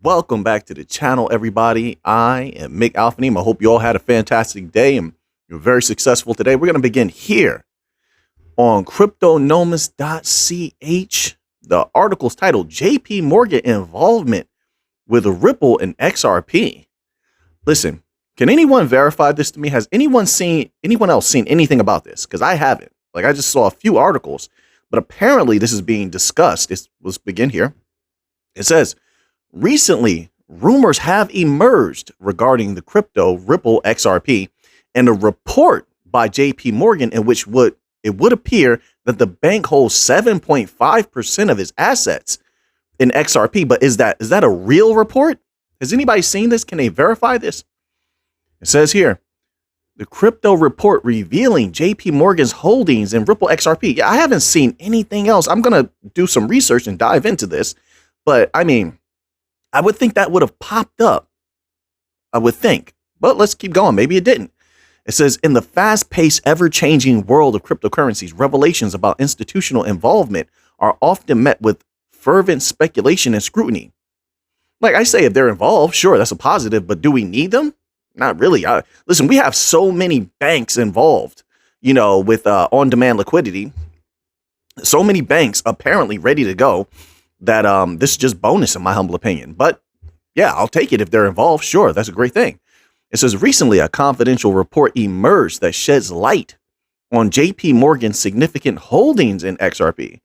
Welcome back to the channel, everybody. I am Mick Alphanim. I hope you all had a fantastic day and you're very successful today. We're going to begin here on cryptonomist.ch. The article is titled JP Morgan Involvement with Ripple and XRP. Listen, can anyone verify this to me? Has anyone else seen anything about this? Because I haven't. I just saw a few articles, but apparently this is being discussed. Let's begin here. It says, recently, rumors have emerged regarding the crypto Ripple XRP and a report by JP Morgan in which it would appear that the bank holds 7.5% of its assets in XRP. But is that a real report? Has anybody seen this? Can they verify this? It says here, the crypto report revealing JP Morgan's holdings in Ripple XRP. Yeah, I haven't seen anything else. I'm going to do some research and dive into this. But I mean, I would think that would have popped up. I would think. But let's keep going. Maybe it didn't. It says, in the fast-paced, ever-changing world of cryptocurrencies, revelations about institutional involvement are often met with fervent speculation and scrutiny. Like I say, if they're involved, sure, that's a positive. But do we need them? Not really. Listen, we have so many banks involved, with on-demand liquidity. So many banks apparently ready to go that this is just bonus in my humble opinion. But yeah, I'll take it if they're involved. Sure, that's a great thing. It says recently a confidential report emerged that sheds light on JP Morgan's significant holdings in XRP,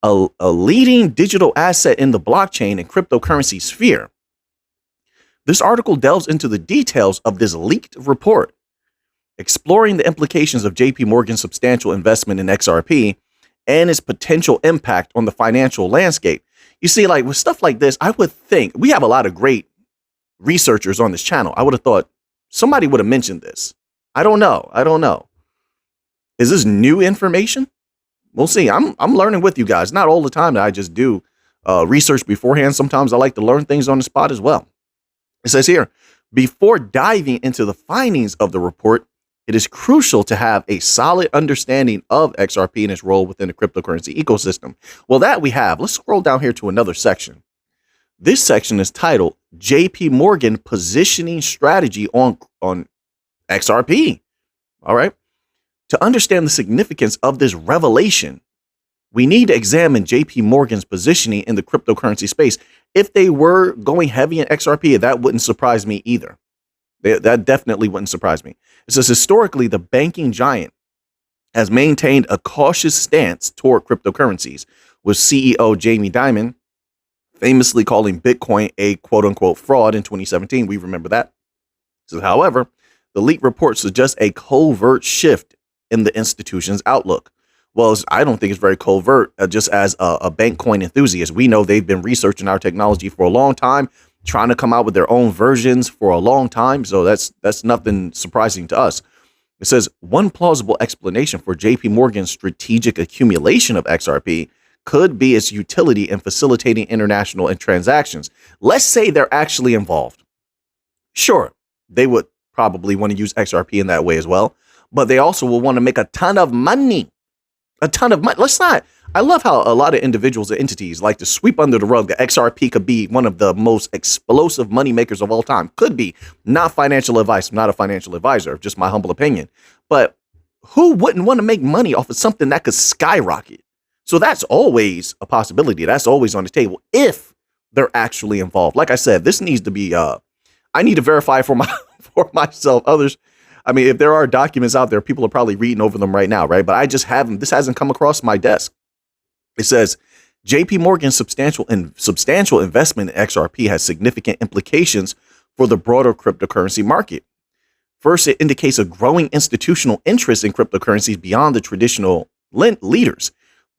a leading digital asset in the blockchain and cryptocurrency sphere. This article delves into the details of this leaked report, exploring the implications of JP Morgan's substantial investment in XRP and its potential impact on the financial landscape. You see, with stuff like this, I would think we have a lot of great researchers on this channel. I would have thought somebody would have mentioned this. I don't know. Is this new information? We'll see. I'm learning with you guys. Not all the time that I just do research beforehand. Sometimes I like to learn things on the spot as well. It says here, before diving into the findings of the report, it is crucial to have a solid understanding of XRP and its role within the cryptocurrency ecosystem. Well, that we have. Let's scroll down here to another section. This section is titled JP Morgan Positioning Strategy on XRP. All right. To understand the significance of this revelation, we need to examine JP Morgan's positioning in the cryptocurrency space. If they were going heavy in XRP, that wouldn't surprise me either. That definitely wouldn't surprise me. It says historically, the banking giant has maintained a cautious stance toward cryptocurrencies, with CEO Jamie Dimon famously calling Bitcoin a quote unquote fraud in 2017. We remember that. So, however, the leaked report suggests a covert shift in the institution's outlook. Well, I don't think it's very covert. Just as a bank coin enthusiast, we know they've been researching our technology for a long time, trying to come out with their own versions for a long time. So that's nothing surprising to us. It says one plausible explanation for JP Morgan's strategic accumulation of XRP could be its utility in facilitating international and transactions. Let's say they're actually involved. Sure, they would probably want to use XRP in that way as well, but they also will want to make a ton of money. A ton of money. I love how a lot of individuals and entities like to sweep under the rug that XRP could be one of the most explosive money makers of all time. Could be. Not financial advice. I'm not a financial advisor, just my humble opinion. But who wouldn't want to make money off of something that could skyrocket? So that's always a possibility. That's always on the table if they're actually involved. Like I said, this needs to be, I need to verify for myself. Others, I mean, if there are documents out there, people are probably reading over them right now, right? But I just haven't, this hasn't come across my desk. It says, JP Morgan's substantial investment in XRP has significant implications for the broader cryptocurrency market. First, it indicates a growing institutional interest in cryptocurrencies beyond the traditional leaders,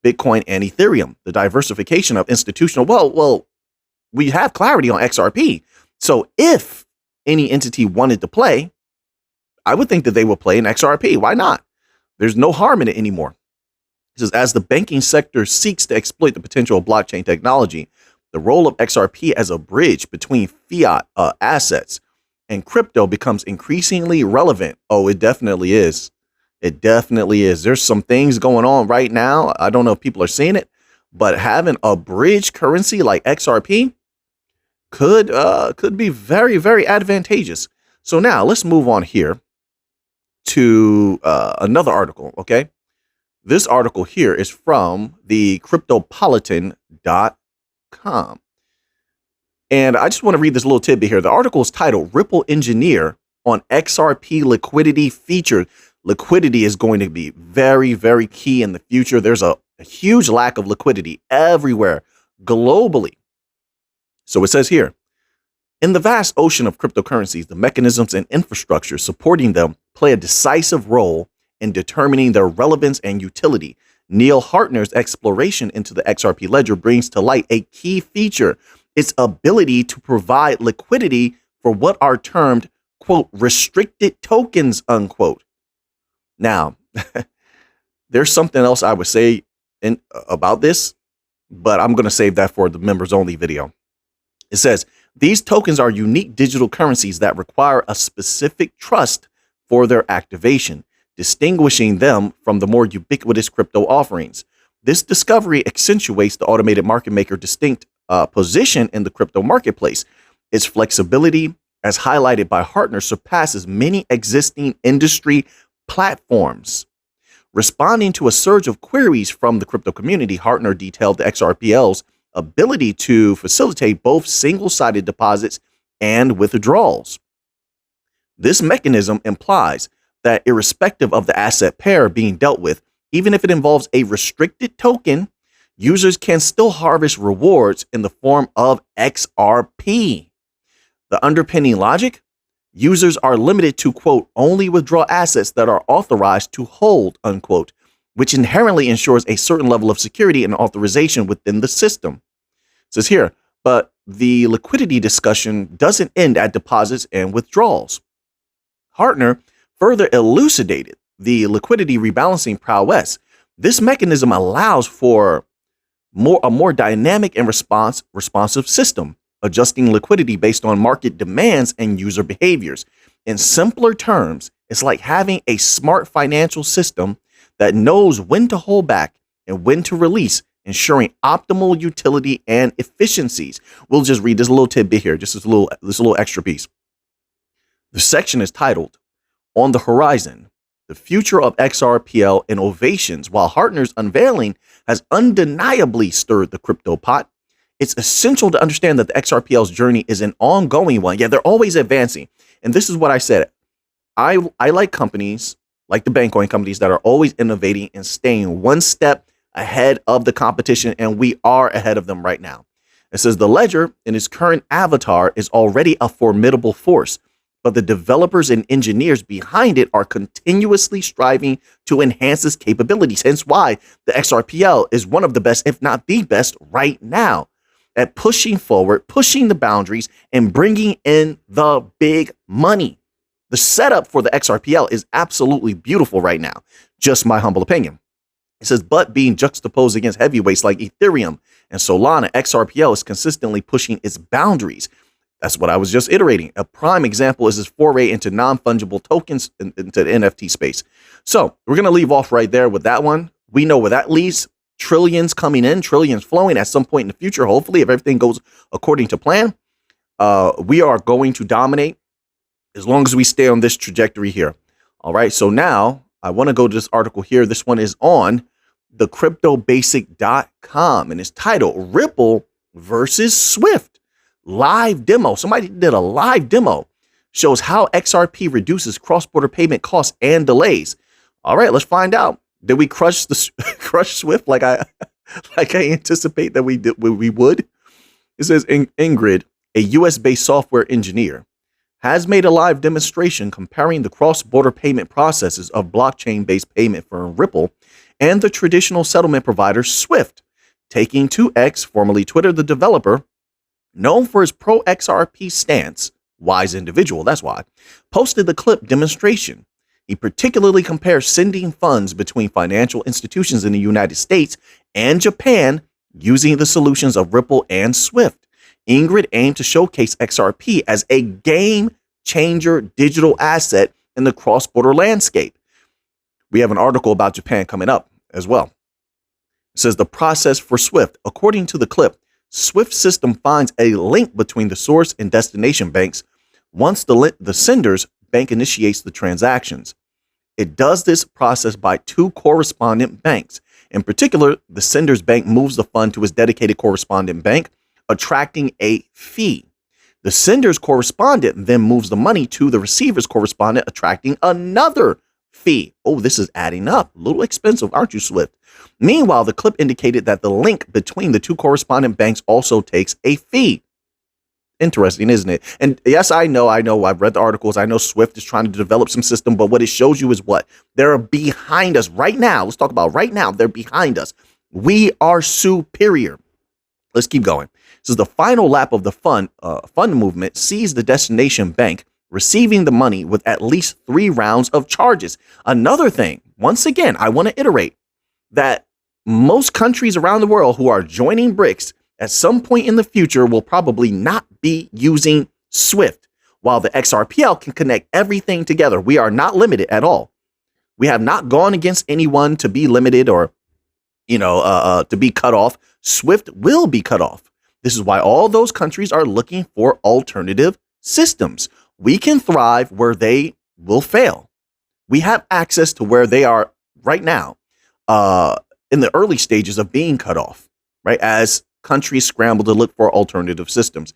Bitcoin and Ethereum. The diversification of institutional, well, we have clarity on XRP. So if any entity wanted to play, I would think that they will play in XRP. Why not? There's no harm in it anymore. It says, as the banking sector seeks to exploit the potential of blockchain technology, the role of XRP as a bridge between fiat assets and crypto becomes increasingly relevant. Oh, it definitely is. It definitely is. There's some things going on right now. I don't know if people are seeing it, but having a bridge currency like XRP could be very, very advantageous. So now let's move on here to another article. Okay, this article here is from the cryptopolitan.com. And I just want to read this little tidbit here. The article is titled Ripple Engineer on XRP Liquidity Feature. Liquidity is going to be very, very key in the future. There's a huge lack of liquidity everywhere globally. So it says here, in the vast ocean of cryptocurrencies, the mechanisms and infrastructure supporting them play a decisive role in determining their relevance and utility. Neil Hartner's exploration into the XRP ledger brings to light a key feature: its ability to provide liquidity for what are termed, quote, restricted tokens, unquote. Now, there's something else I would say about this, but I'm going to save that for the members only video. It says, these tokens are unique digital currencies that require a specific trust for their activation, distinguishing them from the more ubiquitous crypto offerings. This discovery accentuates the automated market maker distinct position in the crypto marketplace. Its flexibility, as highlighted by Hartner, surpasses many existing industry platforms. Responding to a surge of queries from the crypto community, Hartner detailed the XRPL's ability to facilitate both single-sided deposits and withdrawals. This mechanism implies that irrespective of the asset pair being dealt with, even if it involves a restricted token, users can still harvest rewards in the form of XRP. The underpinning logic: users are limited to, quote, only withdraw assets that are authorized to hold, unquote, which inherently ensures a certain level of security and authorization within the system. It says here, but the liquidity discussion doesn't end at deposits and withdrawals. Hartner further elucidated the liquidity rebalancing prowess. This mechanism allows for a more dynamic and responsive system, adjusting liquidity based on market demands and user behaviors. In simpler terms, it's like having a smart financial system that knows when to hold back and when to release, ensuring optimal utility and efficiencies. We'll just read this little tidbit here, just this little extra piece. The section is titled, On the Horizon, the Future of XRPL Innovations. While Hartner's unveiling has undeniably stirred the crypto pot, it's essential to understand that the XRPL's journey is an ongoing one. Yeah, they're always advancing. And this is what I said. I like companies like the Bitcoin companies that are always innovating and staying one step ahead of the competition, and we are ahead of them right now. It says the ledger in its current avatar is already a formidable force, but the developers and engineers behind it are continuously striving to enhance its capabilities. Hence why the XRPL is one of the best, if not the best, right now at pushing forward, pushing the boundaries, and bringing in the big money. The setup for the XRPL is absolutely beautiful right now. Just my humble opinion. It says, but being juxtaposed against heavyweights like Ethereum and Solana, XRPL is consistently pushing its boundaries. That's what I was just iterating. A prime example is this foray into non-fungible tokens into the NFT space. So we're going to leave off right there with that one. We know where that leads. Trillions coming in, trillions flowing at some point in the future. Hopefully, if everything goes according to plan, we are going to dominate as long as we stay on this trajectory here. All right. So now I want to go to this article here. This one is on the cryptobasic.com and it's titled Ripple versus Swift. Live demo. Somebody did a live demo. Shows how XRP reduces cross-border payment costs and delays. All right, let's find out. Did we crush Swift like I anticipate that we would? It says Ingrid, a US-based software engineer, has made a live demonstration comparing the cross-border payment processes of blockchain-based payment firm Ripple and the traditional settlement provider Swift. Taking to X, formerly Twitter, the developer, known for his pro-XRP stance, wise individual, that's why, posted the clip demonstration. He particularly compares sending funds between financial institutions in the United States and Japan using the solutions of Ripple and Swift. Ingrid aimed to showcase XRP as a game-changer digital asset in the cross-border landscape. We have an article about Japan coming up as well. It says the process for Swift. According to the clip, SWIFT system finds a link between the source and destination banks once the sender's bank initiates the transactions. It does this process by two correspondent banks. In particular, the sender's bank moves the fund to its dedicated correspondent bank, attracting a fee. The sender's correspondent then moves the money to the receiver's correspondent, attracting another fee. Oh, this is adding up. A little expensive, aren't you, Swift? Meanwhile, the clip indicated that the link between the two correspondent banks also takes a fee. Interesting, isn't it? And yes, I know. I've read the articles. I know Swift is trying to develop some system, but what it shows you is what? They're behind us right now. Let's talk about right now. They're behind us. We are superior. Let's keep going. So the final lap of the fund movement sees the destination bank receiving the money with at least 3 rounds of charges. Another thing, once again, I want to iterate that most countries around the world who are joining BRICS at some point in the future will probably not be using SWIFT. While the XRPL can connect everything together, we are not limited at all. We have not gone against anyone to be limited or, to be cut off. SWIFT will be cut off. This is why all those countries are looking for alternative systems. We can thrive where they will fail. We have access to where they are right now, in the early stages of being cut off, right? As countries scramble to look for alternative systems.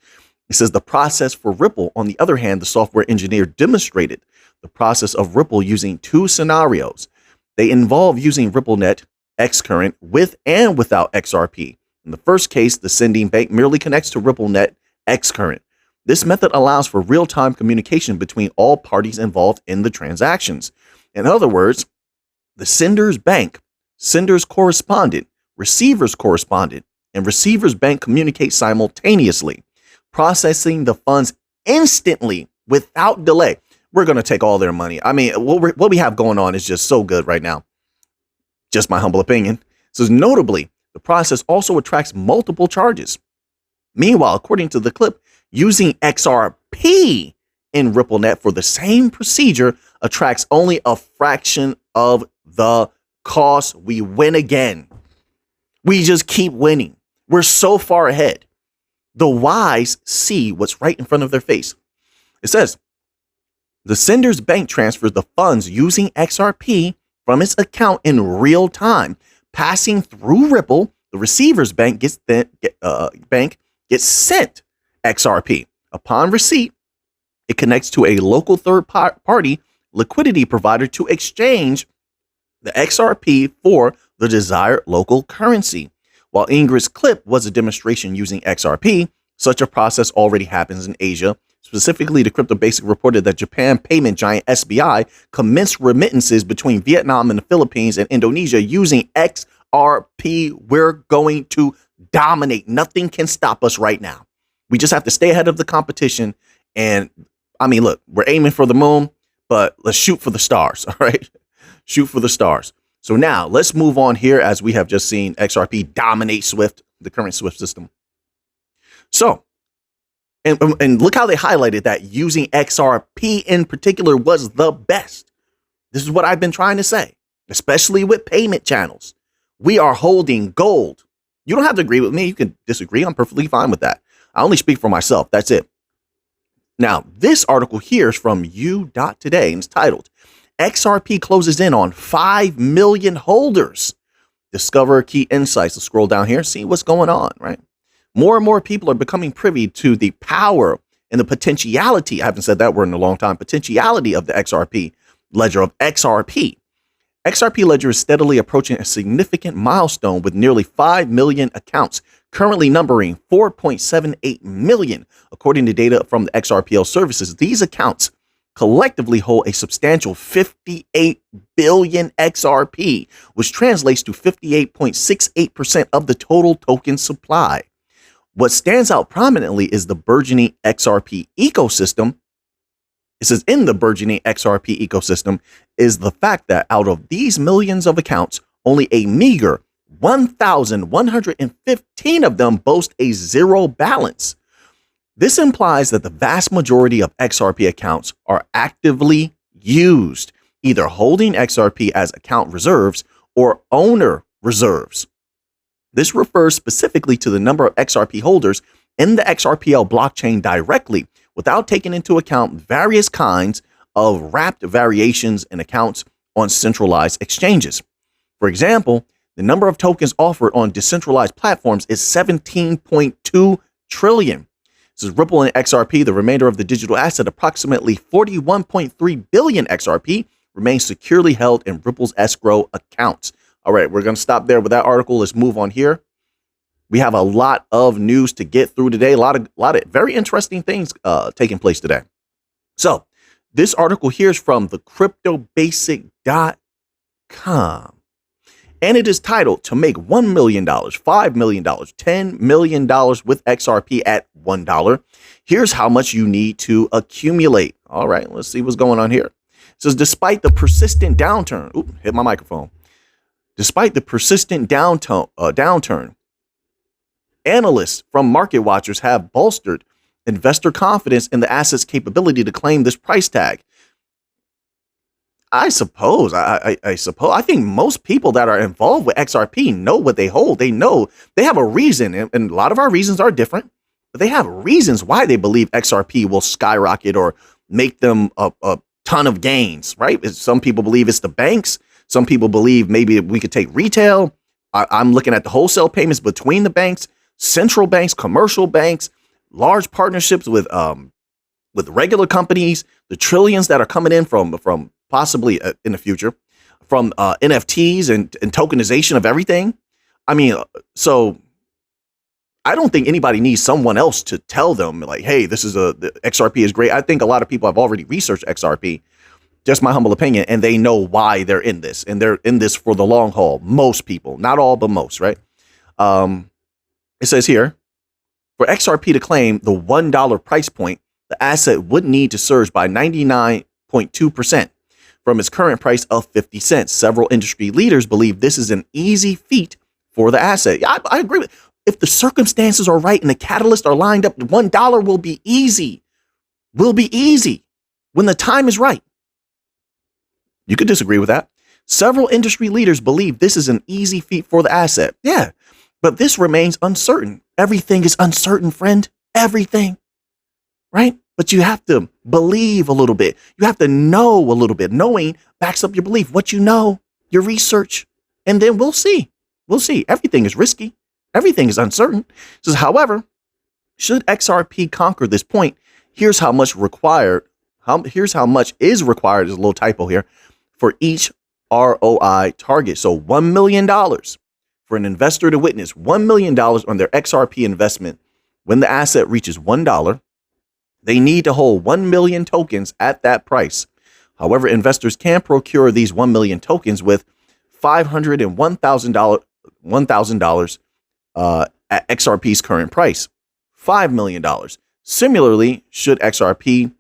It says the process for Ripple, on the other hand, the software engineer demonstrated the process of Ripple using 2 scenarios. They involve using RippleNet Xcurrent with and without XRP. In the first case, the sending bank merely connects to RippleNet Xcurrent. This method allows for real-time communication between all parties involved in the transactions. In other words, the sender's bank, sender's correspondent, receiver's correspondent, and receiver's bank communicate simultaneously, processing the funds instantly without delay. We're going to take all their money. I mean, what we have going on is just so good right now. Just my humble opinion. So notably, the process also attracts multiple charges. Meanwhile, according to the clip, using XRP in RippleNet for the same procedure attracts only a fraction of the cost. We win again. We just keep winning. We're so far ahead. The wise see what's right in front of their face. It says, the sender's bank transfers the funds using XRP from its account in real time, passing through Ripple. The receiver's bank gets sent XRP. Upon receipt, it connects to a local third-party liquidity provider to exchange the XRP for the desired local currency. While Ingrid's clip was a demonstration using XRP, such a process already happens in Asia. Specifically, the Crypto Basic reported that Japan payment giant SBI commenced remittances between Vietnam and the Philippines and Indonesia using XRP. We're going to dominate. Nothing can stop us right now. We just have to stay ahead of the competition. And I mean, look, we're aiming for the moon, but let's shoot for the stars. All right. Shoot for the stars. So now let's move on here, as we have just seen XRP dominate SWIFT, the current SWIFT system. So, and look how they highlighted that using XRP in particular was the best. This is what I've been trying to say, especially with payment channels. We are holding gold. You don't have to agree with me. You can disagree. I'm perfectly fine with that. I only speak for myself. That's it. Now, this article here is from U.Today and it's titled, XRP closes in on 5 million holders. Discover key insights. Let's scroll down here, see what's going on, right? More and more people are becoming privy to the power and the potentiality. I haven't said that word in a long time. Potentiality of the XRP ledger of XRP. XRP ledger is steadily approaching a significant milestone with nearly 5 million accounts, currently numbering 4.78 million. According to data from the XRPL services, these accounts collectively hold a substantial 58 billion XRP, which translates to 58.68% of the total token supply. What stands out prominently is the burgeoning XRP ecosystem. It says in the burgeoning XRP ecosystem is the fact that out of these millions of accounts, only a meager 1,115 of them boast a zero balance. This implies that the vast majority of XRP accounts are actively used, either holding XRP as account reserves or owner reserves. This refers specifically to the number of XRP holders in the XRPL blockchain directly, without taking into account various kinds of wrapped variations and accounts on centralized exchanges. For example, the number of tokens offered on decentralized platforms is 17.2 trillion. This is Ripple and XRP. The remainder of the digital asset, approximately 41.3 billion XRP, remains securely held in Ripple's escrow accounts. All right, we're going to stop there with that article. Let's move on here. We have a lot of news to get through today. A lot of very interesting things taking place today. So this article here is from the cryptobasic.com. And it is titled, "To make $1 million, $5 million, $10 million with XRP at $1. Here's how much you need to accumulate." All right, let's see what's going on here. It says, despite the persistent downturn, hit my microphone. Despite the persistent downturn, analysts from market watchers have bolstered investor confidence in the asset's capability to claim this price tag. I suppose. I think most people that are involved with XRP know what they hold. They know they have a reason, and a lot of our reasons are different, but they have reasons why they believe XRP will skyrocket or make them a ton of gains, right? Some people believe it's the banks. Some people believe maybe we could take retail. I'm looking at the wholesale payments between the banks, central banks, commercial banks, large partnerships with regular companies, the trillions that are coming in from possibly in the future, from NFTs and tokenization of everything. I mean, so I don't think anybody needs someone else to tell them like, hey, the XRP is great. I think a lot of people have already researched XRP, just my humble opinion, and they know why they're in this, and they're in this for the long haul. Most people, not all, but most, right? It says here, for XRP to claim the $1 price point, the asset would need to surge by 99.2% from its current price of 50 cents. Several industry leaders believe this is an easy feat for the asset. I agree with. If the circumstances are right and the catalysts are lined up, $1 will be easy. Will be easy when the time is right. You could disagree with that. Several industry leaders believe this is an easy feat for the asset. Yeah, but this remains uncertain. Everything is uncertain, friend. Everything. Right? But you have to believe a little bit. You have to know a little bit. Knowing backs up your belief. What you know, your research, and then we'll see. We'll see. Everything is risky. Everything is uncertain. It says, however, should XRP conquer this point, here's how much required. Here's how much is required. There's a little typo here for each ROI target. So $1 million for an investor to witness $1 million on their XRP investment. When the asset reaches $1, they need to hold 1 million tokens at that price. However, investors can procure these 1 million tokens with $500 and $1,000 at XRP's current price, $5 million. Similarly, should XRP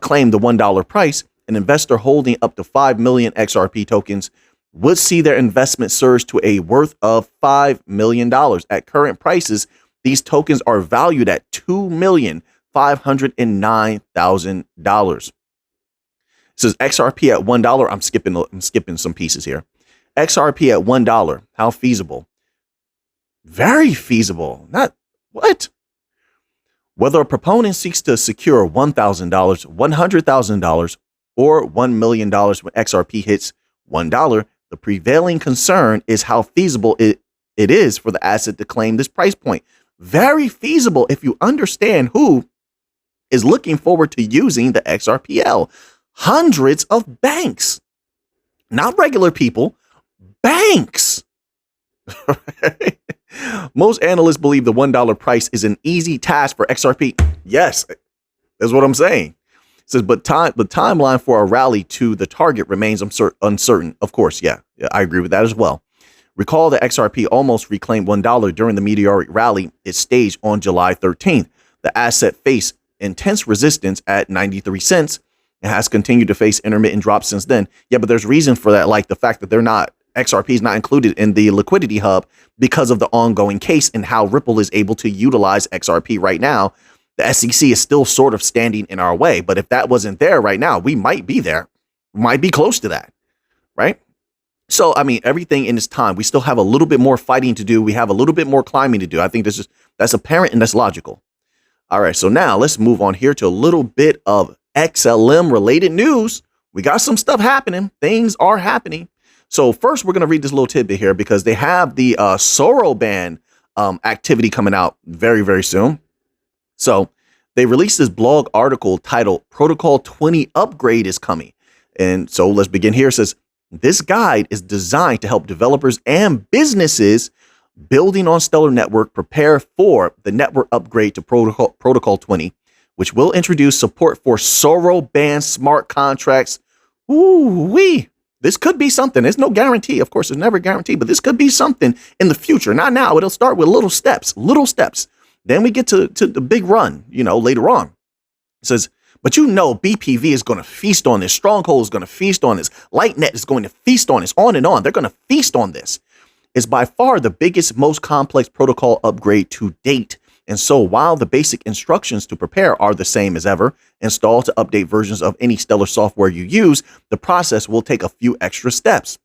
claim the $1 price, an investor holding up to 5 million XRP tokens would see their investment surge to a worth of $5 million. At current prices, these tokens are valued at $2,509,000. It says XRP at $1. I'm skipping some pieces here. XRP at $1. How feasible? Very feasible. Not what? Whether a proponent seeks to secure $1,000, $100,000, or $1 million when XRP hits $1, the prevailing concern is how feasible it is for the asset to claim this price point. Very feasible if you understand who is looking forward to using the XRPL. Hundreds of banks, not regular people, banks. Most analysts believe the $1 price is an easy task for XRP. Yes, that's what I'm saying. It says, but the timeline for a rally to the target remains uncertain. Of course, yeah, I agree with that as well. Recall that XRP almost reclaimed $1 during the meteoric rally it staged on July 13th. The asset faced intense resistance at 93 cents and has continued to face intermittent drops since then. Yeah, but there's reason for that, like the fact that XRP is not included in the liquidity hub because of the ongoing case and how Ripple is able to utilize XRP right now. The SEC is still sort of standing in our way, but if that wasn't there right now, we might be there, might be close to that, right? So, I mean, everything in its time. We still have a little bit more fighting to do. We have a little bit more climbing to do. I think that's apparent and that's logical. All right, so now let's move on here to a little bit of XLM related news. We got some stuff happening. Things are happening. So first, we're going to read this little tidbit here because they have the Soroban activity coming out very, very soon. So they released this blog article titled Protocol 20 Upgrade is Coming. And so let's begin here. It says, this guide is designed to help developers and businesses building on Stellar Network prepare for the network upgrade to Protocol 20, which will introduce support for Soroban smart contracts. Ooh-wee. This could be something. There's no guarantee. Of course, there's never a guarantee, but this could be something in the future. Not now. It'll start with little steps. Then we get to the big run, later on. It says, but BPV is going to feast on this. Stronghold is going to feast on this. LightNet is going to feast on this. On and on. They're going to feast on this. It's by far the biggest, most complex protocol upgrade to date. And so while the basic instructions to prepare are the same as ever, install to update versions of any Stellar software you use, the process will take a few extra steps.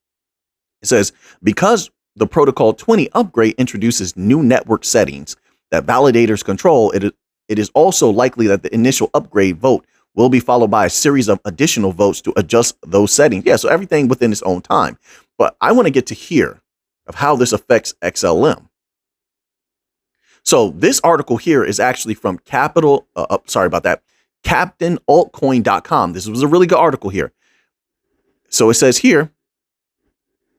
It says, because the Protocol 20 upgrade introduces new network settings that validators control, it is also likely that the initial upgrade vote will be followed by a series of additional votes to adjust those settings. Yeah, so everything within its own time. But I want to get to here of how this affects XLM. So this article here is actually from CaptainAltcoin.com. This was a really good article here. So it says here,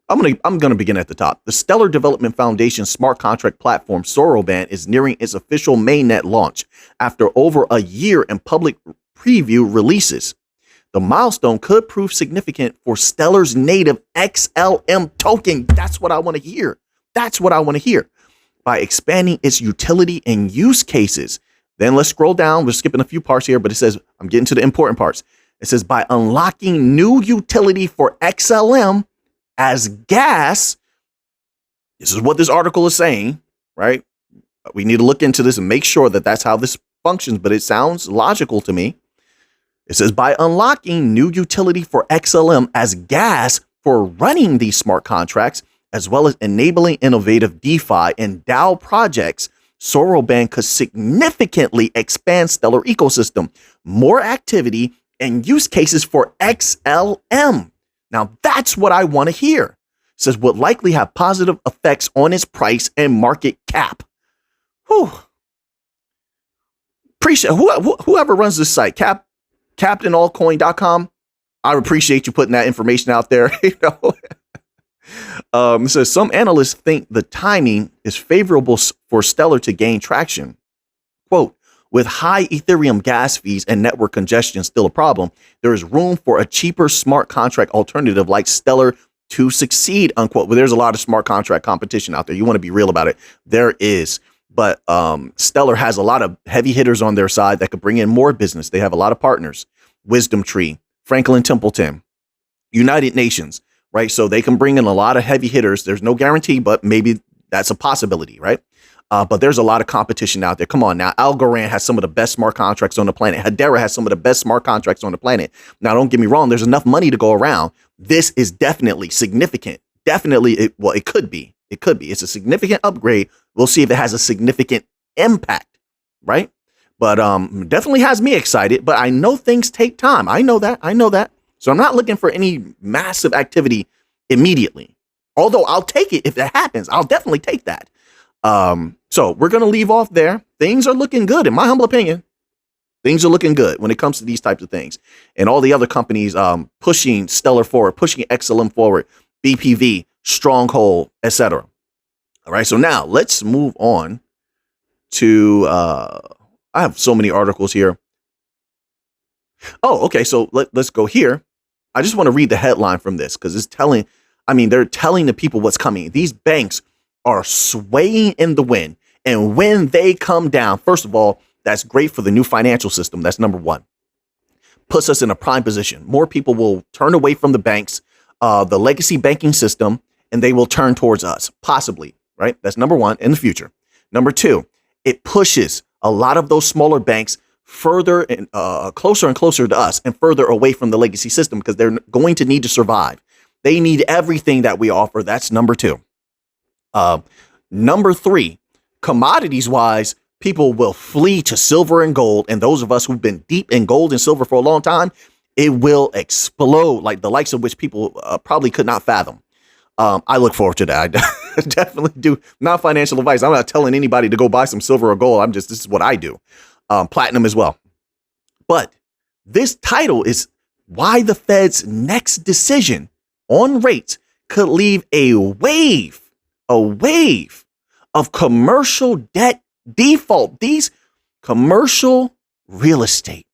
I'm gonna begin at the top. The Stellar Development Foundation smart contract platform Soroban is nearing its official mainnet launch after over a year in public preview releases. The milestone could prove significant for Stellar's native XLM token. That's what I want to hear. By expanding its utility and use cases. Then let's scroll down. We're skipping a few parts here, but it says, I'm getting to the important parts. It says, by unlocking new utility for XLM as gas. This is what this article is saying, right? We need to look into this and make sure that that's how this functions, but it sounds logical to me. It says, by unlocking new utility for XLM as gas for running these smart contracts, as well as enabling innovative DeFi and DAO projects, Soroban could significantly expand Stellar ecosystem, more activity, and use cases for XLM. Now, that's what I want to hear. It says, would likely have positive effects on its price and market cap. Whew. Appreciate whoever runs this site, CaptainAltcoin.com. I appreciate you putting that information out there. It says some analysts think the timing is favorable for Stellar to gain traction. Quote, with high Ethereum gas fees and network congestion still a problem, there is room for a cheaper smart contract alternative like Stellar to succeed, unquote. Well, there's a lot of smart contract competition out there. You want to be real about it. There is. But Stellar has a lot of heavy hitters on their side that could bring in more business. They have a lot of partners. Wisdom Tree, Franklin Templeton, United Nations, right? So they can bring in a lot of heavy hitters. There's no guarantee, but maybe that's a possibility, right? But there's a lot of competition out there. Come on now. Algorand has some of the best smart contracts on the planet. Hedera has some of the best smart contracts on the planet. Now, don't get me wrong. There's enough money to go around. This is definitely significant. Definitely. It could be. It could be. It's a significant upgrade. We'll see if it has a significant impact, right? But definitely has me excited. But I know things take time. I know that. So I'm not looking for any massive activity immediately. Although I'll take it if that happens. I'll definitely take that. So we're going to leave off there. Things are looking good, in my humble opinion. Things are looking good when it comes to these types of things. And all the other companies pushing Stellar forward, pushing XLM forward, BPV, Stronghold, etc. All right, so now let's move on to, I have so many articles here. Oh, okay, so let's go here. I just want to read the headline from this because it's telling, they're telling the people what's coming. These banks are swaying in the wind. And when they come down, first of all, that's great for the new financial system. That's number one. Puts us in a prime position. More people will turn away from the banks, the legacy banking system, and they will turn towards us, possibly, right? That's number one in the future. Number two, it pushes a lot of those smaller banks further and closer and closer to us and further away from the legacy system because they're going to need to survive. They need everything that we offer. That's number two. Number three, commodities wise, people will flee to silver and gold. And those of us who've been deep in gold and silver for a long time, it will explode like the likes of which people probably could not fathom. I look forward to that. I definitely do. Not financial advice. I'm not telling anybody to go buy some silver or gold. This is what I do. Platinum as well. But this title is why the Fed's next decision on rates could leave a wave of commercial debt default. These commercial real estate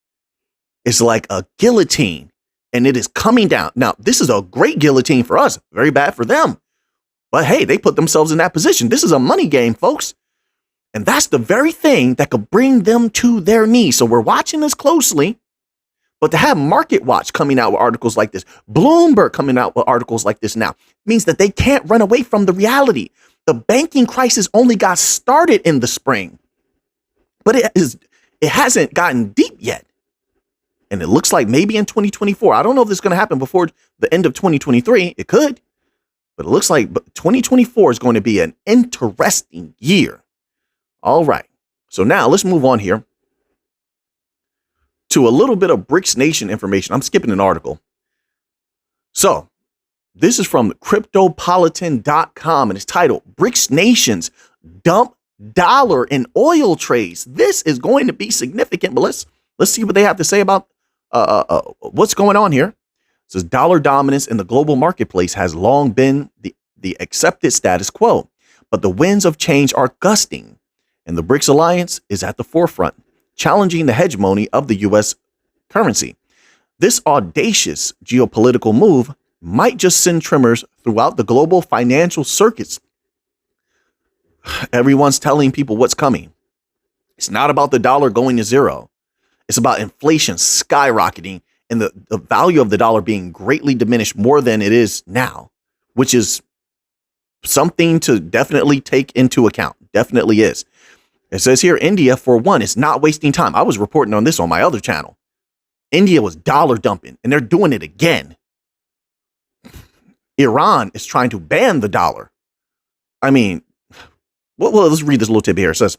is like a guillotine, and it is coming down. Now, this is a great guillotine for us, very bad for them. But hey, they put themselves in that position. This is a money game, folks. And that's the very thing that could bring them to their knees. So we're watching this closely. But to have Market Watch coming out with articles like this, Bloomberg coming out with articles like this now, means that they can't run away from the reality. The banking crisis only got started in the spring, but it hasn't gotten deep yet. And it looks like maybe in 2024, I don't know if this is going to happen before the end of 2023. It could, but it looks like 2024 is going to be an interesting year. All right. So now let's move on here to a little bit of BRICS Nation information. I'm skipping an article. So this is from cryptopolitan.com and it's titled BRICS Nations Dump Dollar in Oil Trades. This is going to be significant, but let's see what they have to say about what's going on here. It says dollar dominance in the global marketplace has long been the accepted status quo, but the winds of change are gusting and the BRICS alliance is at the forefront, challenging the hegemony of the U.S. currency. This audacious geopolitical move might just send tremors throughout the global financial circuits. Everyone's telling people what's coming. It's not about the dollar going to zero. It's about inflation skyrocketing and the value of the dollar being greatly diminished more than it is now, which is something to definitely take into account. Definitely is. It says here, India, for one, is not wasting time. I was reporting on this on my other channel. India was dollar dumping, and they're doing it again. Iran is trying to ban the dollar. I mean, well, let's read this little tip here. It says,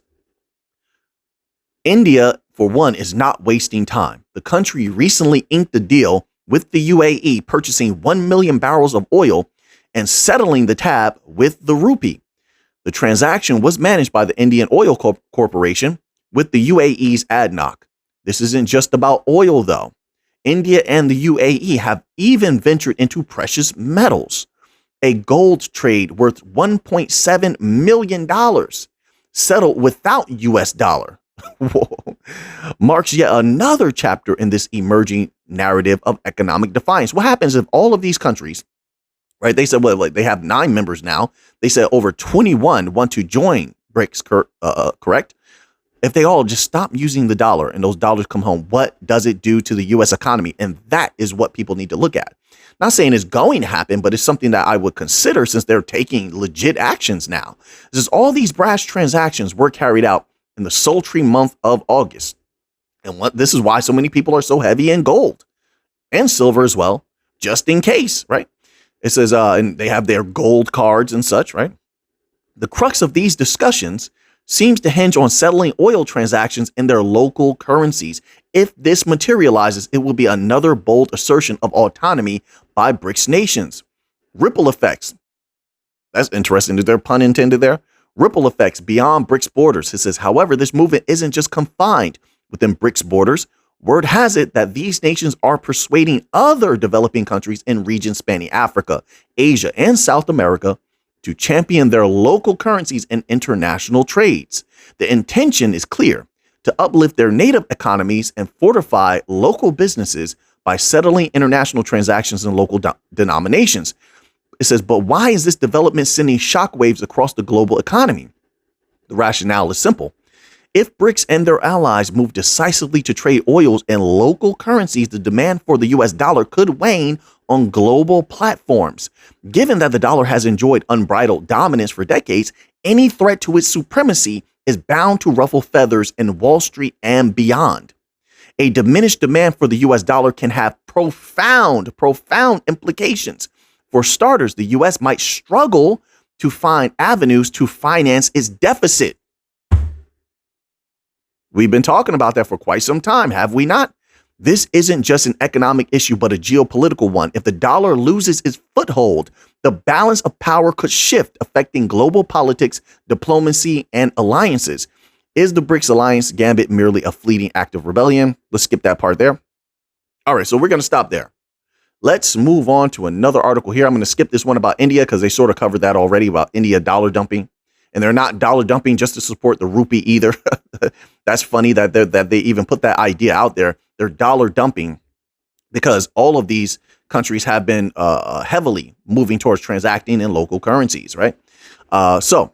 India, for one, is not wasting time. The country recently inked a deal with the UAE, purchasing 1 million barrels of oil and settling the tab with the rupee. The transaction was managed by the Indian Oil Corporation with the UAE's ADNOC. This isn't just about oil, though. India and the UAE have even ventured into precious metals. A gold trade worth $1.7 million settled without US dollar. Whoa. Marks yet another chapter in this emerging narrative of economic defiance. What happens if all of these countries, right? They said, well, like they have 9 members now. They said over 21 want to join BRICS, correct? If they all just stop using the dollar and those dollars come home, what does it do to the U.S. economy? And that is what people need to look at. Not saying it's going to happen, but it's something that I would consider since they're taking legit actions now. This is all these brash transactions were carried out in the sultry month of August. And this is why so many people are so heavy in gold and silver as well, just in case, right? It says, and they have their gold cards and such, right? The crux of these discussions seems to hinge on settling oil transactions in their local currencies. If this materializes, it will be another bold assertion of autonomy by BRICS nations. Ripple effects. That's interesting. Is there a pun intended there? Ripple effects beyond BRICS borders. It says, however, this movement isn't just confined within BRICS borders. Word has it that these nations are persuading other developing countries in regions spanning Africa, Asia, and South America to champion their local currencies in international trades. The intention is clear: to uplift their native economies and fortify local businesses by settling international transactions in local denominations. It says, but why is this development sending shockwaves across the global economy? The rationale is simple. If BRICS and their allies move decisively to trade oils in local currencies, the demand for the US dollar could wane on global platforms. Given that the dollar has enjoyed unbridled dominance for decades, any threat to its supremacy is bound to ruffle feathers in Wall Street and beyond. A diminished demand for the US dollar can have profound implications For starters, the U.S. might struggle to find avenues to finance its deficit. We've been talking about that for quite some time, have we not? This isn't just an economic issue, but a geopolitical one. If the dollar loses its foothold, the balance of power could shift, affecting global politics, diplomacy, and alliances. Is the BRICS alliance gambit merely a fleeting act of rebellion? Let's skip that part there. All right, so we're going to stop there. Let's move on to another article here. I'm going to skip this one about India because they sort of covered that already about India dollar dumping. And they're not dollar dumping just to support the rupee either. That's funny that they even put that idea out there. They're dollar dumping because all of these countries have been heavily moving towards transacting in local currencies, right? So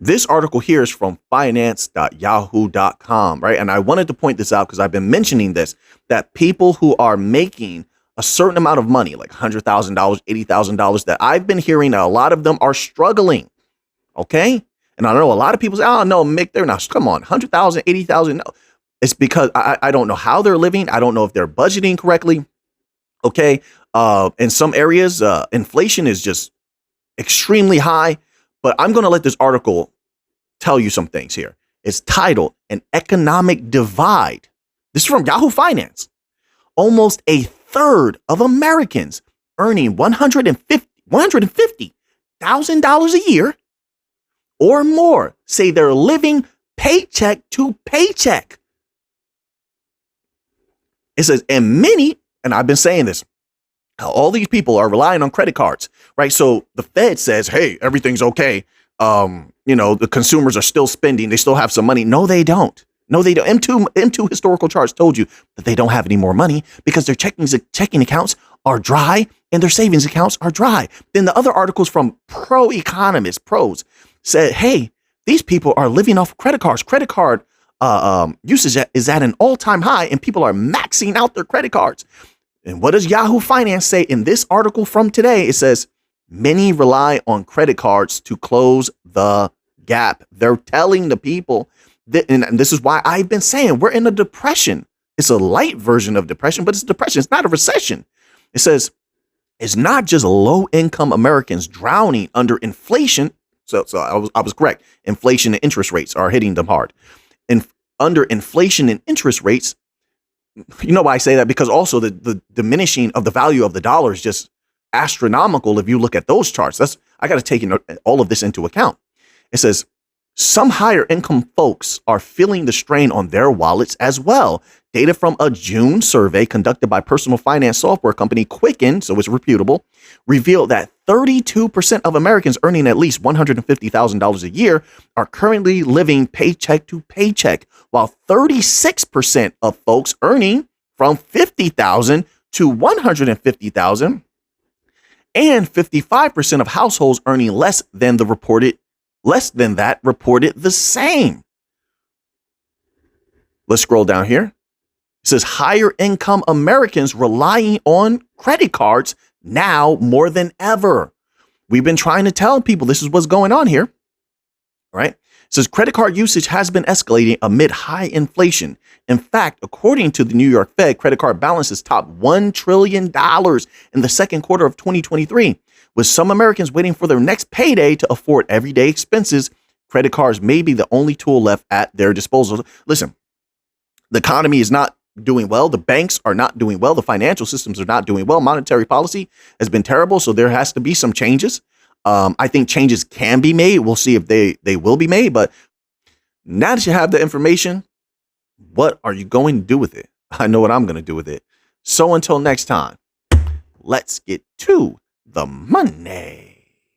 this article here is from finance.yahoo.com, right? And I wanted to point this out because I've been mentioning this, that people who are making a certain amount of money, like $100,000, $80,000, that I've been hearing that a lot of them are struggling. Okay. And I know a lot of people say, oh, no, Mick, they're not. Come on, 100,000, 80,000. No, it's because I don't know how they're living. I don't know if they're budgeting correctly. Okay. In some areas, inflation is just extremely high. But I'm going to let this article tell you some things here. It's titled An Economic Divide. This is from Yahoo Finance. Almost a third of Americans earning $150,000 a year or more say they're living paycheck to paycheck. It says, and many, and I've been saying this, all these people are relying on credit cards, right? So the Fed says, hey, everything's okay. The consumers are still spending. They still have some money. No, they don't. No, they don't. M2 historical charts told you that they don't have any more money because their checking accounts are dry and their savings accounts are dry. Then the other articles from pros said, hey, these people are living off credit cards. Credit card usage is at an all-time high and people are maxing out their credit cards. And what does Yahoo Finance say in this article from today? It says, many rely on credit cards to close the gap. They're telling the people that, and this is why I've been saying we're in a depression. It's a light version of depression, but it's depression. It's not a recession. It says it's not just low-income Americans drowning under inflation. So I was correct. Inflation and interest rates are hitting them hard. And under inflation and interest rates, you know why I say that? Because also the diminishing of the value of the dollar is just astronomical. If you look at those charts, I got to take all of this into account. It says some higher income folks are feeling the strain on their wallets as well. Data from a June survey conducted by personal finance software company Quicken, so it's reputable, revealed that 32% of Americans earning at least $150,000 a year are currently living paycheck to paycheck, while 36% of folks earning from $50,000 to $150,000 and 55% of households earning less than that reported the same. Let's scroll down here. It says higher income Americans relying on credit cards now more than ever. We've been trying to tell people this is what's going on here, right? It says credit card usage has been escalating amid high inflation. In fact, according to the New York Fed, credit card balances topped $1 trillion in the second quarter of 2023. With some Americans waiting for their next payday to afford everyday expenses, credit cards may be the only tool left at their disposal. Listen, the economy is not doing well. The banks are not doing well. The financial systems are not doing well. Monetary policy has been terrible. So there has to be some changes. I think changes can be made. We'll see if they will be made. But now that you have the information, what are you going to do with it? I know what I'm going to do with it. So until next time, let's get to the money.